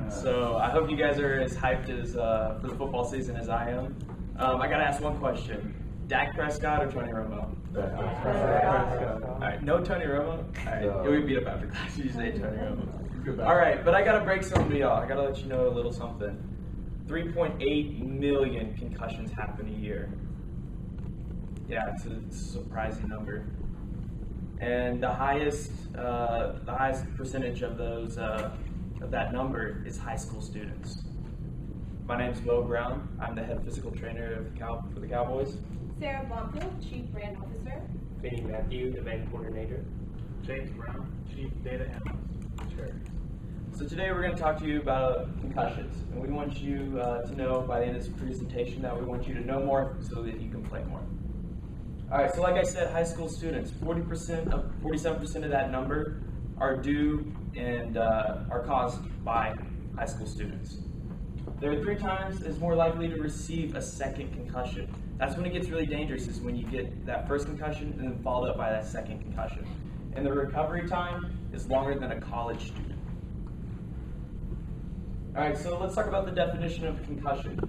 So I hope you guys are as hyped as for the football season as I am. I gotta ask one question: Dak Prescott or Tony Romo? Prescott. All right, no Tony Romo. All right, we beat up after class. You say Tony Romo. All right, but I gotta break something to y'all. I gotta let you know a little something. 3.8 million concussions happen a year. Yeah, it's a surprising number. And the highest percentage of those of that number is high school students. My name is Beau. I'm the head physical trainer for the Cowboys. Sara, Blomfield, Chief Brand Officer. Finny, Mathew, Event Coordinator. James Brown, Chief Data Analyst. Sure. So today we're going to talk to you about concussions, and we want you to know by the end of this presentation that we want you to know more so that you can play more. All right, so like I said, high school students, 47% of that number are due and are caused by high school students. They're 3 times as more likely to receive a second concussion. That's when it gets really dangerous, is when you get that first concussion and then followed up by that second concussion. And the recovery time is longer than a college student. All right, so let's talk about the definition of concussion.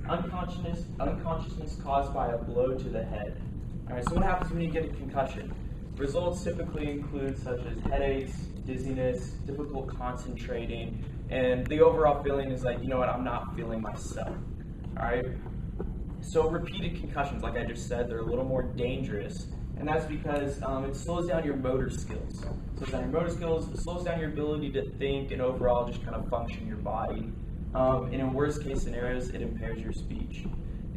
Unconsciousness caused by a blow to the head. All right, so what happens when you get a concussion? Results typically include such as headaches, dizziness, difficult concentrating, and the overall feeling is like, you know what, I'm not feeling myself. All right. So repeated concussions, like I just said, they're a little more dangerous, and that's because it slows down your motor skills. It slows down your motor skills, it slows down your ability to think and overall just kind of function your body. And in worst case scenarios, it impairs your speech.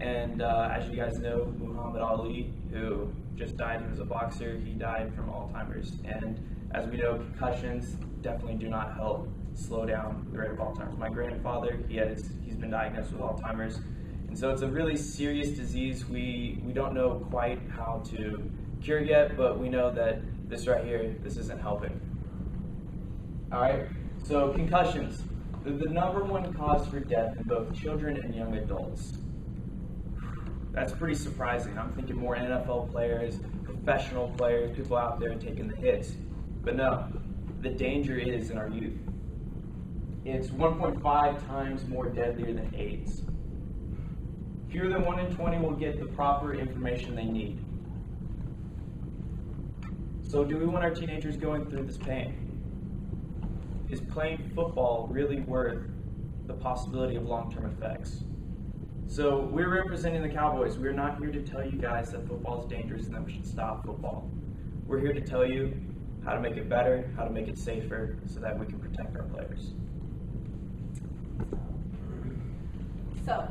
And as you guys know, Muhammad Ali, who just died, he was a boxer, he died from Alzheimer's. And as we know, concussions definitely do not help slow down the rate of Alzheimer's. My grandfather, he's been diagnosed with Alzheimer's. And so it's a really serious disease. We don't know quite how to cure yet, but we know that this right here, this isn't helping. All right, so concussions. They're the #1 cause for death in both children and young adults. That's pretty surprising. I'm thinking more NFL players, professional players, people out there taking the hits. But no, the danger is in our youth. It's 1.5 times more deadlier than AIDS. Fewer than 1 in 20 will get the proper information they need. So do we want our teenagers going through this pain? Is playing football really worth the possibility of long-term effects? So we're representing the Cowboys. We're not here to tell you guys that football is dangerous and that we should stop football. We're here to tell you how to make it better, how to make it safer, so that we can protect our players. So,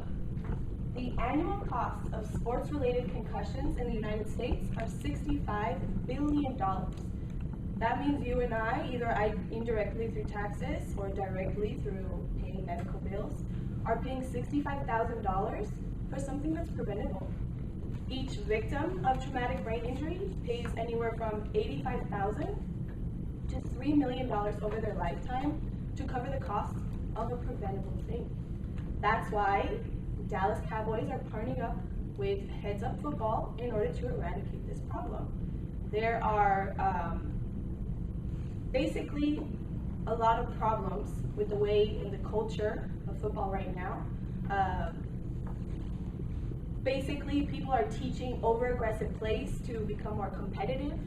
the annual cost of sports-related concussions in the United States are $65 billion. That means you and I, either indirectly through taxes or directly through paying medical bills, are paying $65,000 for something that's preventable. Each victim of traumatic brain injury pays anywhere from $85,000 to $3 million over their lifetime to cover the cost of a preventable thing. That's why Dallas Cowboys are partnering up with Heads Up Football in order to eradicate this problem. There are basically a lot of problems with the way in the culture of football right now. Basically, people are teaching over-aggressive plays to become more competitive,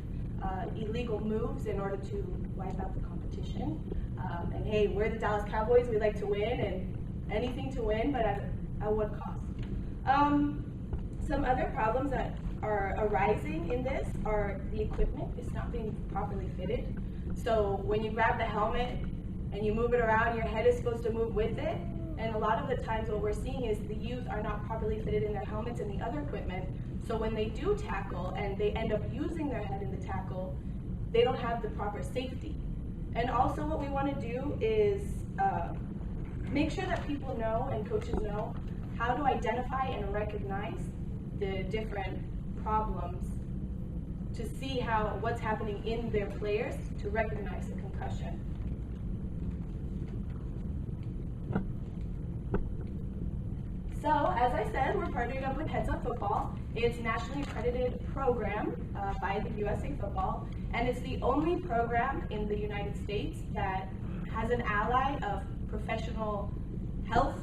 illegal moves in order to wipe out the competition. And hey, we're the Dallas Cowboys, we like to win, and anything to win, but at what cost? Some other problems that are arising in this are the equipment is not being properly fitted. So when you grab the helmet and you move it around, your head is supposed to move with it. And a lot of the times what we're seeing is the youth are not properly fitted in their helmets and the other equipment. So when they do tackle and they end up using their head in the tackle, they don't have the proper safety. And also what we want to do is make sure that people know and coaches know how to identify and recognize the different problems, to see what's happening in their players to recognize the concussion. So, as I said, we're partnering up with Heads Up Football. It's a nationally accredited program by the USA Football, and it's the only program in the United States that has an ally of professional health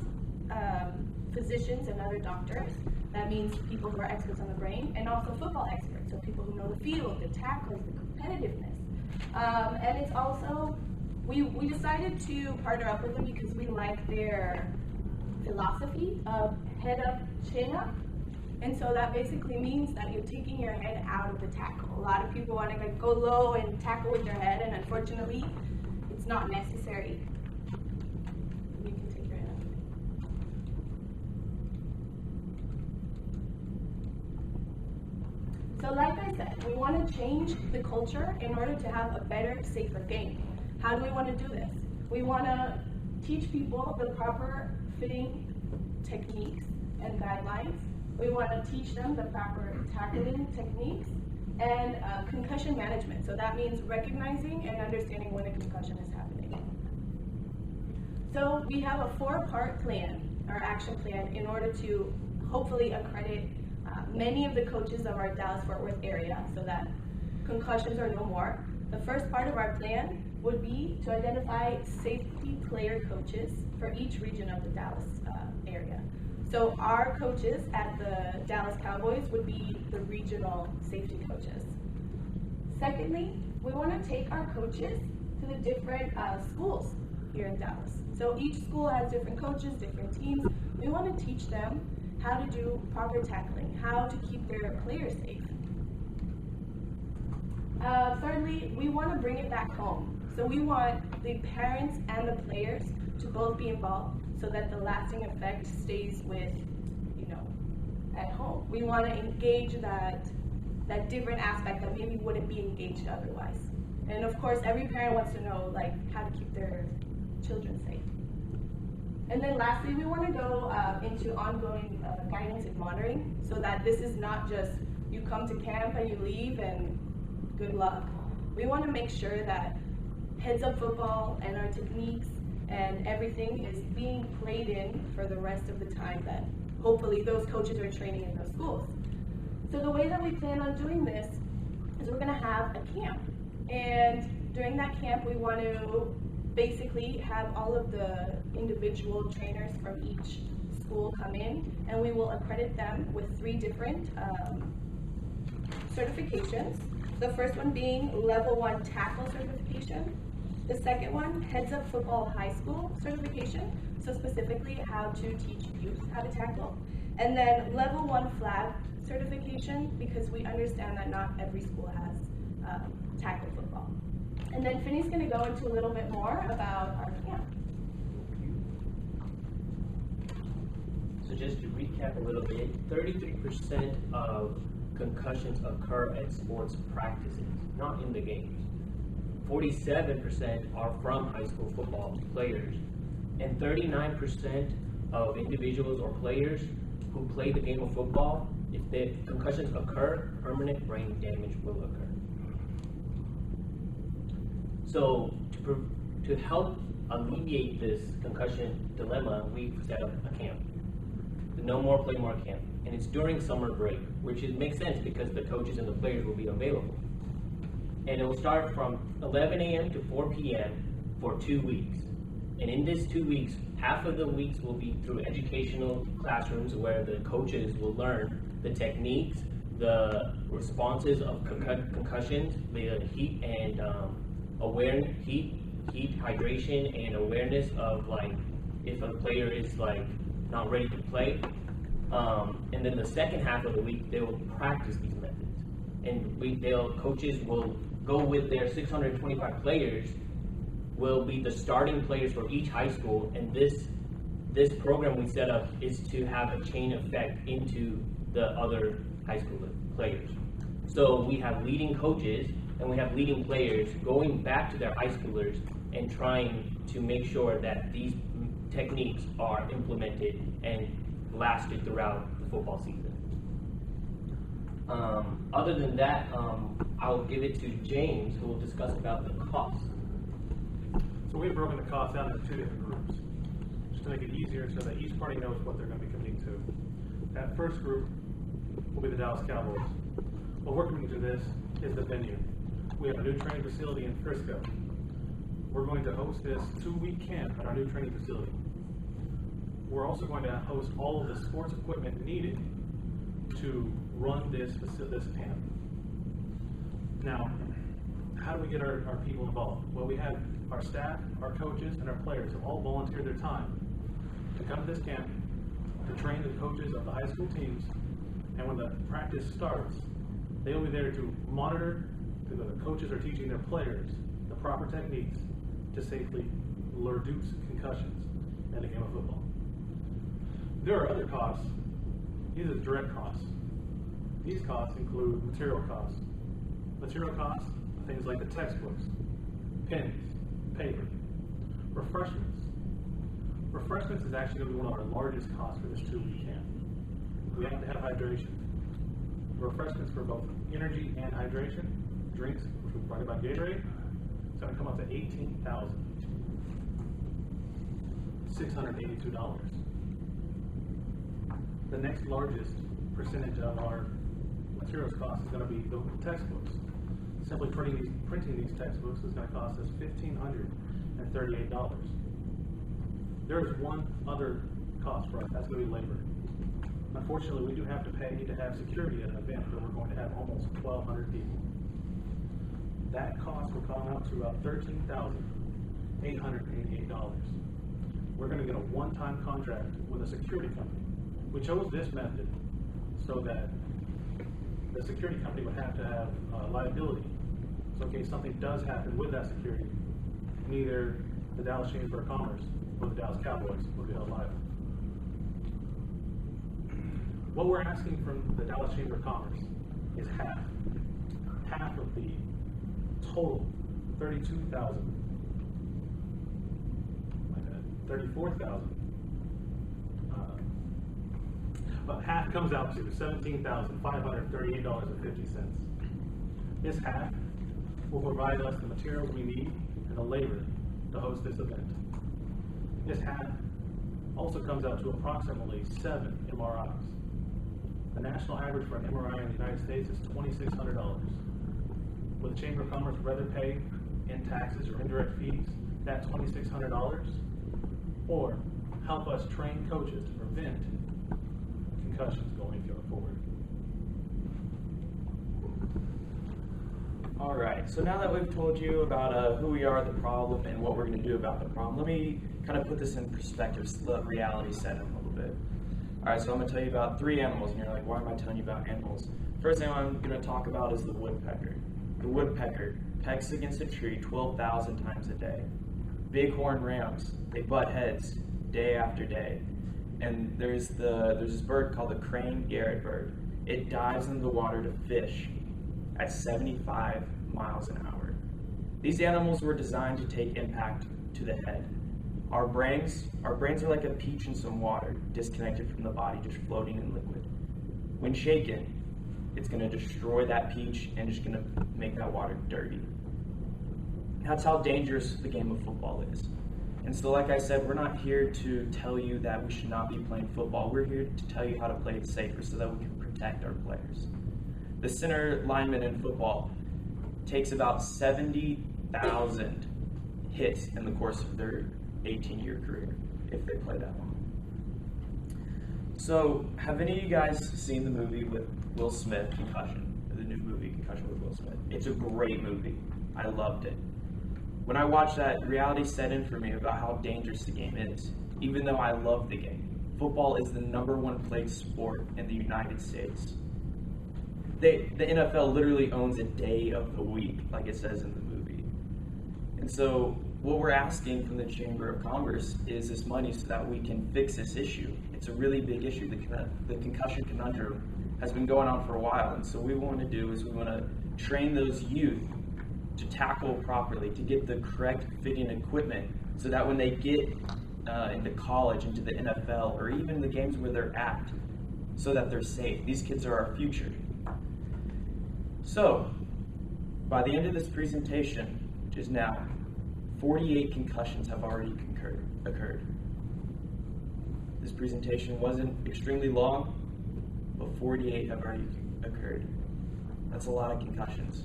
physicians and other doctors. That means people who are experts on the brain, and also football experts, so people who know the field, the tackles, the competitiveness. And it's also, we decided to partner up with them because we like their philosophy of head up, chin up. And so that basically means that you're taking your head out of the tackle. A lot of people want to go low and tackle with their head, and unfortunately, it's not necessary. You can take your head out. So like I said, we want to change the culture in order to have a better, safer game. How do we want to do this? We want to teach people the proper fitting techniques and guidelines. We want to teach them the proper tackling techniques and concussion management. So that means recognizing and understanding when a concussion is happening. So we have a 4-part plan, our action plan, in order to hopefully accredit many of the coaches of our Dallas-Fort Worth area so that concussions are no more. The first part of our plan would be to identify safety player coaches for each region of the Dallas area. So our coaches at the Dallas Cowboys would be the regional safety coaches. Secondly, we want to take our coaches to the different schools here in Dallas. So each school has different coaches, different teams. We want to teach them how to do proper tackling, how to keep their players safe. Thirdly, we want to bring it back home. So we want the parents and the players to both be involved so that the lasting effect stays with, at home. We want to engage that different aspect that maybe wouldn't be engaged otherwise. And of course, every parent wants to know how to keep their children safe. And then lastly, we want to go into ongoing guidance and monitoring so that this is not just you come to camp and you leave and good luck. We want to make sure that Heads Up Football and our techniques and everything is being played in for the rest of the time that hopefully those coaches are training in those schools. So the way that we plan on doing this is we're going to have a camp. And during that camp, we want to basically have all of the individual trainers from each school come in, and we will accredit them with 3 different certifications. The first one being Level 1 Tackle Certification. The second one, Heads Up Football High School Certification, so specifically how to teach youth how to tackle. And then Level 1 Flag Certification, because we understand that not every school has tackle football. And then Finny's going to go into a little bit more about our camp. So just to recap a little bit, 33% of concussions occur at sports practices, not in the games. 47% are from high school football players, and 39% of individuals or players who play the game of football, if the concussions occur, permanent brain damage will occur. So to help alleviate this concussion dilemma, we set up a camp, the No More Play More camp, and it's during summer break, which makes sense because the coaches and the players will be available. And it will start from 11 a.m. to 4 p.m. for 2 weeks. And in this 2 weeks, half of the weeks will be through educational classrooms where the coaches will learn the techniques, the responses of concussions, the heat and awareness, heat, hydration, and awareness of if a player is not ready to play. And then the second half of the week, they will practice these methods. And coaches will go with their 625 players, will be the starting players for each high school, and this program we set up is to have a chain effect into the other high school players. So we have leading coaches and we have leading players going back to their high schoolers and trying to make sure that these techniques are implemented and lasted throughout the football season. Other than that, I'll give it to James, who will discuss about the cost. So we've broken the cost down into two different groups, just to make it easier so that each party knows what they're going to be committing to. That first group will be the Dallas Cowboys. What we're committing to this is the venue. We have a new training facility in Frisco. We're going to host this 2-week camp at our new training facility. We're also going to host all of the sports equipment needed to run this camp. Now, how do we get our people involved? Well, we have our staff, our coaches, and our players have all volunteered their time to come to this camp to train the coaches of the high school teams, and when the practice starts, they will be there to monitor that the coaches are teaching their players the proper techniques to safely reduce concussions in a game of football. There are other costs. These are direct costs. These costs include material costs. Material costs are things like the textbooks, pens, paper, refreshments. Refreshments is actually going to be one of our largest costs for this 2-week camp. We have to have hydration. Refreshments for both energy and hydration, drinks, which we provided by Gatorade, it's going to come up to $18,682. The next largest percentage of our materials cost is going to be the textbooks. Simply printing these textbooks is going to cost us $1,538. There is one other cost for us, that's going to be labor. Unfortunately, we do have to pay to have security at an event where we're going to have almost 1,200 people. That cost will come out to about $13,888. We're going to get a one-time contract with a security company. We chose this method so that the security company would have to have liability. So in case something does happen with that security, neither the Dallas Chamber of Commerce or the Dallas Cowboys will be held liable. What we're asking from the Dallas Chamber of Commerce is half of the total 34,000. But half comes out to $17,538.50. This half will provide us the materials we need and the labor to host this event. This half also comes out to approximately 7 MRIs. The national average for an MRI in the United States is $2,600. Would the Chamber of Commerce rather pay in taxes or indirect fees that $2,600, or help us train coaches to prevent concussions going forward? All right, so now that we've told you about who we are, the problem, and what we're going to do about the problem, let me kind of put this in perspective, the reality set in a little bit. All right, so I'm going to tell you about 3 animals, and you're like, why am I telling you about animals? First thing I'm going to talk about is the woodpecker. The woodpecker pecks against a tree 12,000 times a day. Bighorn rams, they butt heads day after day. And there's this bird called the crane garret bird. It dives into the water to fish at 75 miles an hour. These animals were designed to take impact to the head. Our brains are like a peach in some water, disconnected from the body, just floating in liquid. When shaken, it's going to destroy that peach and just going to make that water dirty. That's how dangerous the game of football is. And so, like I said, we're not here to tell you that we should not be playing football. We're here to tell you how to play it safer so that we can protect our players. The center lineman in football takes about 70,000 hits in the course of their 18-year career, if they play that long. So, have any of you guys seen the movie with Will Smith, Concussion? The new movie, Concussion with Will Smith. It's a great movie. I loved it. When I watched that, reality set in for me about how dangerous the game is, even though I love the game. Football is the #1 played sport in the United States. The NFL literally owns a day of the week, like it says in the movie. And so what we're asking from the Chamber of Commerce is this money so that we can fix this issue. It's a really big issue. The concussion conundrum has been going on for a while. And so what we want to do is we want to train those youth to tackle properly, to get the correct fitting equipment so that when they get into college, into the NFL, or even the games where they're at, so that they're safe. These kids are our future. So, by the end of this presentation, which is now, 48 concussions have already occurred. This presentation wasn't extremely long, but 48 have already occurred. That's a lot of concussions.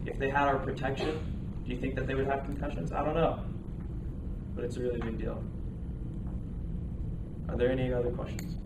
If they had our protection, do you think that they would have concussions? I don't know. But it's a really big deal. Are there any other questions?